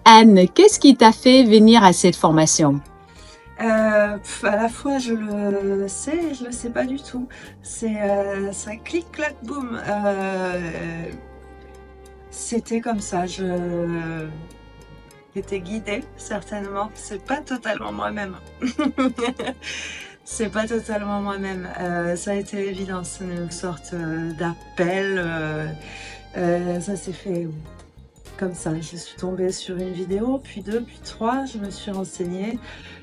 Anne, qu'est-ce qui t'a fait venir à cette formation? À la fois je le sais et je le sais pas du tout. C'est ça clic clac boum. C'était comme ça. J'étais guidée certainement. C'est pas totalement moi-même. C'est pas totalement moi-même. Ça a été évident. C'est une sorte d'appel. Ça s'est fait comme ça. Je suis tombée sur une vidéo, puis deux, puis trois. Je me suis renseignée.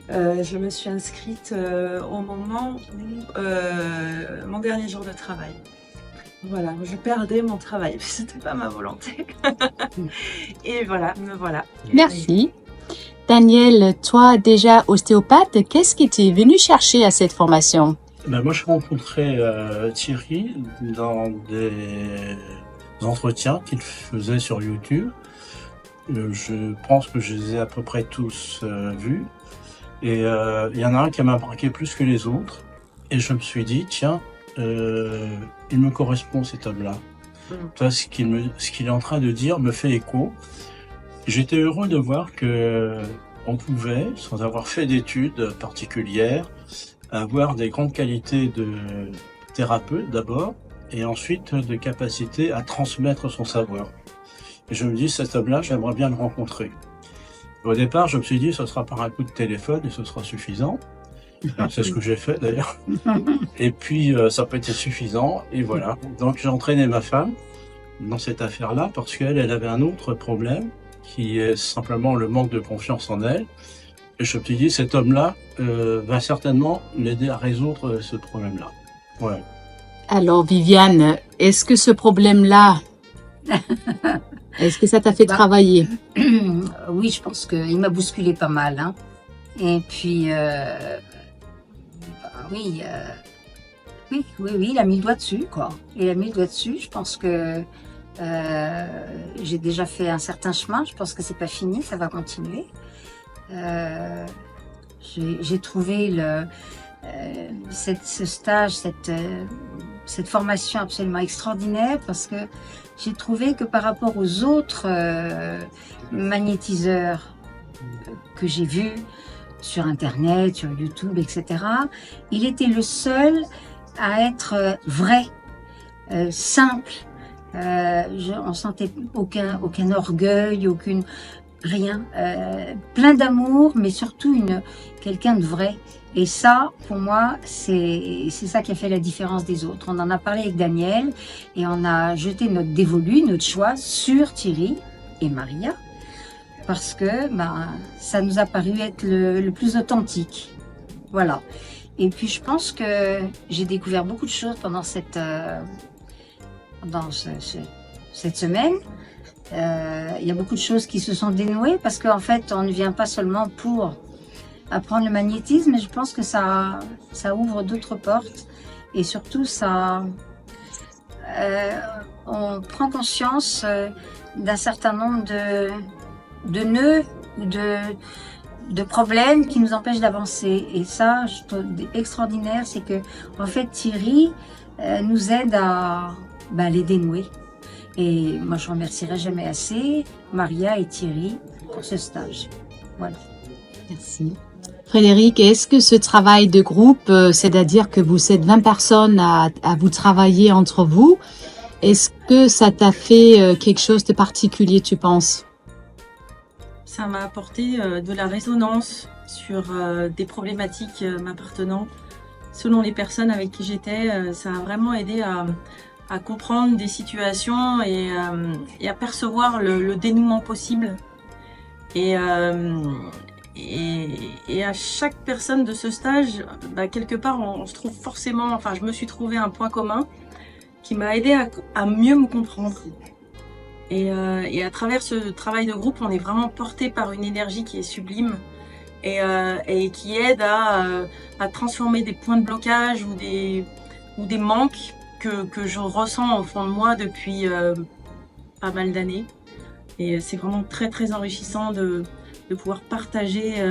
Je me suis inscrite au moment où mon dernier jour de travail. Voilà, je perdais mon travail, c'était pas ma volonté. Et voilà, me voilà. Merci. Daniel, toi déjà ostéopathe, qu'est-ce qui t'est venu chercher à cette formation? Moi, je rencontrais Thierry dans des entretiens qu'il faisait sur YouTube. Je pense que je les ai à peu près tous vus. Et il y en a un qui m'a marqué plus que les autres. Et je me suis dit, tiens, il me correspond cet homme-là. Toi, ce qu'il est en train de dire me fait écho. J'étais heureux de voir que on pouvait, sans avoir fait d'études particulières, avoir des grandes qualités de thérapeute d'abord, et ensuite de capacité à transmettre son savoir. Et je me dis, cet homme-là, j'aimerais bien le rencontrer. Au départ, je me suis dit, ce sera par un coup de téléphone et ce sera suffisant. C'est ce que j'ai fait d'ailleurs. Et puis, ça peut être suffisant. Et voilà. Donc, j'ai entraîné ma femme dans cette affaire-là parce qu'elle avait un autre problème qui est simplement le manque de confiance en elle. Et je me suis dit, cet homme-là va certainement l'aider à résoudre ce problème-là. Ouais. Alors, Viviane, est-ce que ce problème-là, est-ce que ça t'a fait travailler? Oui, je pense qu'il m'a bousculé pas mal. Hein. Et puis, oui, il a mis le doigt dessus, quoi. Il a mis le doigt dessus. Je pense que j'ai déjà fait un certain chemin. Je pense que c'est pas fini, ça va continuer. J'ai trouvé ce stage, cette formation absolument extraordinaire parce que j'ai trouvé que par rapport aux autres magnétiseurs que j'ai vus sur Internet, sur YouTube, etc., il était le seul à être vrai, simple. On sentait aucun orgueil, rien. Plein d'amour, mais surtout quelqu'un de vrai. Et ça, pour moi, c'est ça qui a fait la différence des autres. On en a parlé avec Daniel et on a jeté notre dévolu, notre choix sur Thierry et Maria parce que ça nous a paru être le plus authentique. Voilà. Et puis je pense que j'ai découvert beaucoup de choses pendant cette semaine. Il y a beaucoup de choses qui se sont dénouées parce qu'en fait, on ne vient pas seulement pour apprendre le magnétisme, mais je pense que ça ouvre d'autres portes et surtout on prend conscience d'un certain nombre de nœuds ou de problèmes qui nous empêchent d'avancer. Et ça, je trouve extraordinaire, c'est que en fait Thierry nous aide à les dénouer. Et moi, je remercierai jamais assez Maria et Thierry pour ce stage. Voilà. Merci. Frédéric, est-ce que ce travail de groupe, c'est-à-dire que vous êtes 20 personnes à vous travailler entre vous, est-ce que ça t'a fait quelque chose de particulier, tu penses? Ça m'a apporté de la résonance sur des problématiques m'appartenant. Selon les personnes avec qui j'étais, ça a vraiment aidé à comprendre des situations et à percevoir le dénouement possible. Et à chaque personne de ce stage, quelque part, on se trouve forcément, enfin, je me suis trouvé un point commun qui m'a aidé à mieux me comprendre. Et à travers ce travail de groupe, on est vraiment porté par une énergie qui est sublime et qui aide à transformer des points de blocage ou des manques que je ressens au fond de moi depuis pas mal d'années. Et c'est vraiment très très enrichissant de pouvoir partager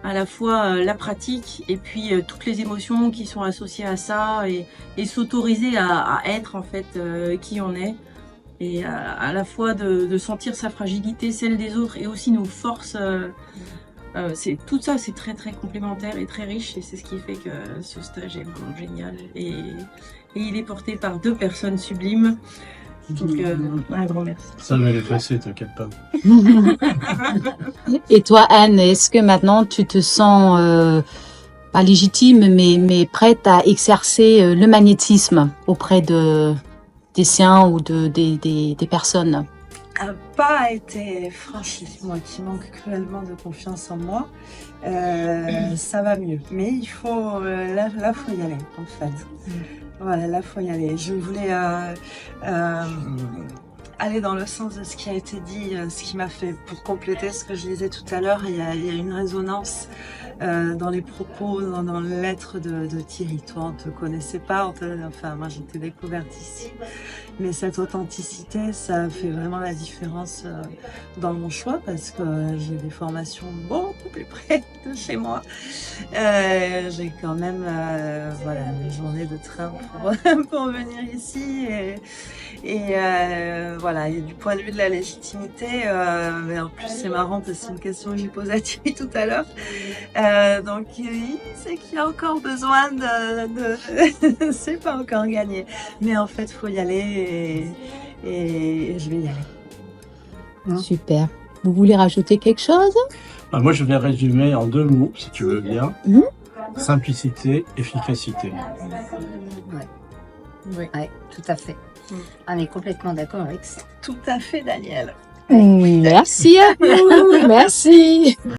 à la fois la pratique et puis toutes les émotions qui sont associées à ça et s'autoriser à être en fait qui on est. et à la fois de sentir sa fragilité, celle des autres et aussi nos forces. C'est tout ça, c'est très très complémentaire et très riche et c'est ce qui fait que ce stage est vraiment génial et il est porté par 2 personnes sublimes. Donc un grand merci. Ça va les passer, t'inquiète pas. Et toi, Anne, est-ce que maintenant tu te sens pas légitime, mais prête à exercer le magnétisme auprès des siens ou des personnes? Un pas a été franchi, moi qui manque cruellement de confiance en moi. Ça va mieux, mais il faut là faut y aller en fait. Voilà, là faut y aller. Je voulais aller dans le sens de ce qui a été dit, ce qui m'a fait, pour compléter ce que je disais tout à l'heure, il y a une résonance dans les propos, dans le lettre de Thierry. Toi, on te connaissait pas, enfin moi j'étais découverte ici, mais cette authenticité, ça fait vraiment la différence dans mon choix parce que j'ai des formations beaucoup plus près de chez moi. J'ai quand même voilà, une journée de train pour venir ici et voilà, et du point de vue de la légitimité, mais en plus c'est marrant parce que c'est une question que j'ai posée à Thierry tout à l'heure. Donc c'est qu'il y a encore besoin de c'est pas encore gagné, mais en fait faut y aller et je vais y aller. Super. Vous voulez rajouter quelque chose? Bah, moi, je vais résumer en 2 mots, si tu veux bien. Simplicité, efficacité. Oui, tout à fait. On est complètement d'accord avec ça. Tout à fait, Daniel. Merci à vous. Merci.